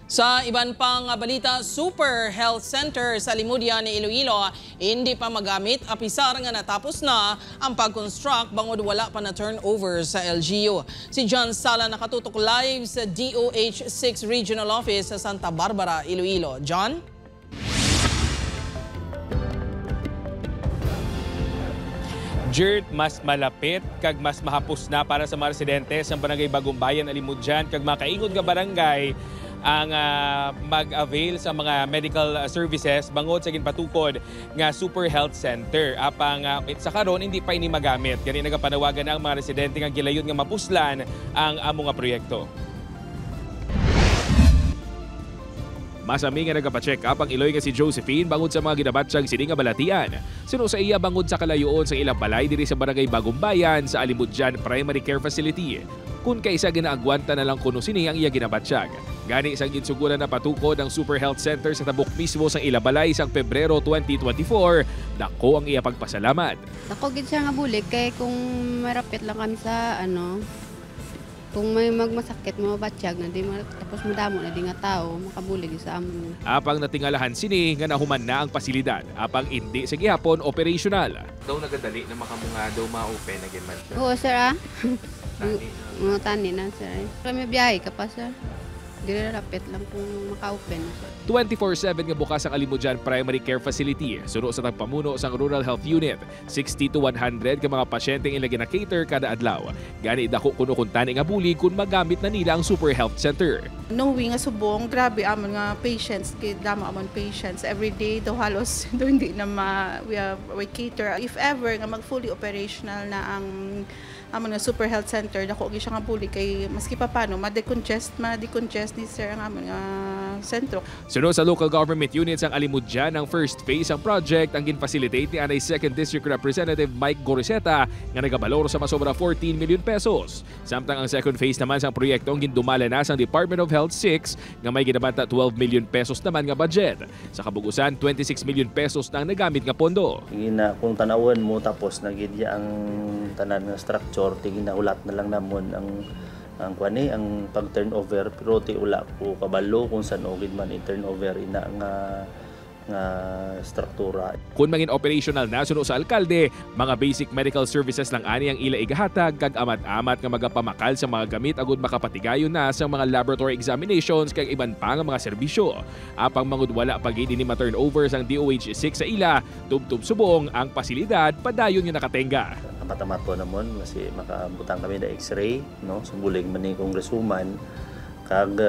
Sa iban pang balita, Super Health Center sa Limudia ni Iloilo hindi pa magamit apisar nga natapos na ang pag-construct bangod wala pa na turnover sa LGU. Si John Sala nakatutok live sa DOH-6 Regional Office sa Santa Barbara, Iloilo. John? Jert, mas malapit kag mas mahapos na para sa mga residente sa Barangay Bagong Bayan, Alimujan kag makaingon nga barangay ang mag-avail sa mga medical services bangod sa ginpatukod nga Super Health Center. Apang sa karon hindi pa ini magamit. Gani nagapanawagan ang mga residente nga gilayon nga mapuslan ang among proyekto. Masami nga nagapa-check up ang iloy nga si Josephine bangod sa mga ginabatsang sini nga balatian. Suno sa iya bangod sa kalayoon sa ilang balay diri sa Barangay Bagong Bayan sa Alimujan Primary Care Facility. Kung kaisa ginaagwanta na lang kuno sini ang iya ginabatsyag. Gani isang insuguran na patukod ang Super Health Center sa tabok mismo sang Ilabalay sang Pebrero 2024. Dako ang iya pagpasalamat. Dako gid siya nga bulig kay kung marapit lang kami sa kung may magmasakit mo batsyag na di tapos madamo na di nga tao makabulig sa amon. Apang natingalahan sini nga nahuman na ang pasilidad. Apang hindi sa gihapon operational. Daw nagadali na makamunga daw ma-open again man siya. Oo sir Tani Mga tani na sir. Kami biyahe ka pa sir. Dili rapit lang kung maka-open. 24/7 nga bukas ang Alimujan Primary Care Facility. Suno sa tagpamuno sang Rural Health Unit. 60 to 100 ka mga pasyenteng ilang gina-cater kada adlaw. Gani dako kuno kung tani nga bulig kung magamit na nila ang Super Health Center. Knowing nga subong, grabe amon nga patients, kay dama amon patients. Every day daw halos daw hindi na we cater. If ever nga mag-fully operational na ang amon nga Super Health Center, dako gi siya nga bulig kay maski pa paano ma-decongest ni sir ang amon nga sentro. Sunod sa local government units ang Alimujan ang first phase ang project ang gin-facilitate ni anay 2nd District Representative Mike Goriseta nga nagabalor sa masobra 14 million pesos. Samtang ang second phase naman sa proyekto ang gindumala na sa Department of Health 6 nga may ginabanta 12 million pesos naman nga budget. Sa kabugusan 26 million pesos na ang nagamit nga pondo. Gina kung tanawon mo tapos nagidya ang tanan nga structure tigina ulat na lang namon ang pag-turnover pero ti ula ko kabalo kung saan ogid man i-turnover ina nga struktura. Kung mangin operational na suno sa alkalde, mga basic medical services lang ani ang ila igahatag kag amat-amat nga magapamakal sa mga gamit agud makapatigayon na sa mga laboratory examinations kag iban pa nga mga serbisyo. Apang mangud wala pa gid ni ma-turnover sang DOH-6 sa ila, tubtub subong ang pasilidad padayon nga nakatenga. Matamat po namon kasi makabutang kami da x-ray no sumbulig man ni kongresuman kag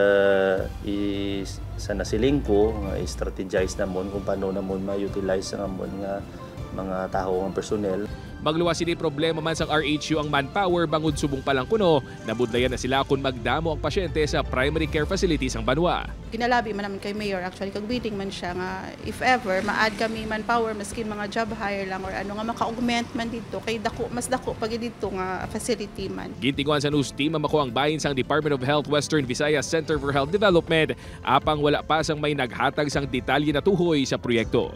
sa nasiling ko nga i-strategize namon kung paano namon ma-utilize ang amon nga mga taho ng personnel. Magluwas sini problema man sang RHU ang manpower bangod subong pa lang kuno, nabudlayan na sila kung magdamo ang pasyente sa primary care facilities ang Banwa. Ginalabi man namin kay Mayor actually kag bidding man siya nga if ever ma-add kami manpower maski mga job hire lang or ano nga maka-augment man dito kay mas dako pag dito nga facility man. Gintinguan sa news team ang mako ang bahin sang Department of Health Western Visayas Center for Health Development apang wala pa sang may naghatag sang detalye na tuhoy sa proyekto.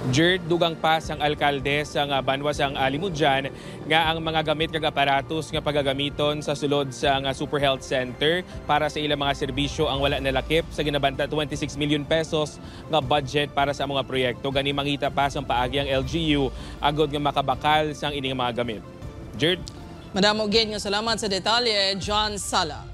Jert, dugang pa sang alkalde sang Banwa sang Alimujan nga ang mga gamit kag aparatos nga pagagamiton sa sulod sang Super Health Center para sa ilang mga serbisyo ang wala nalakip sa ginabanta 26 million pesos nga budget para sa mga proyekto. Gani mangita pa sang paagi ang LGU agod nga makabakal sang ining mga gamit. Jert, Madamo gid nga salamat sa detalye, John Sala.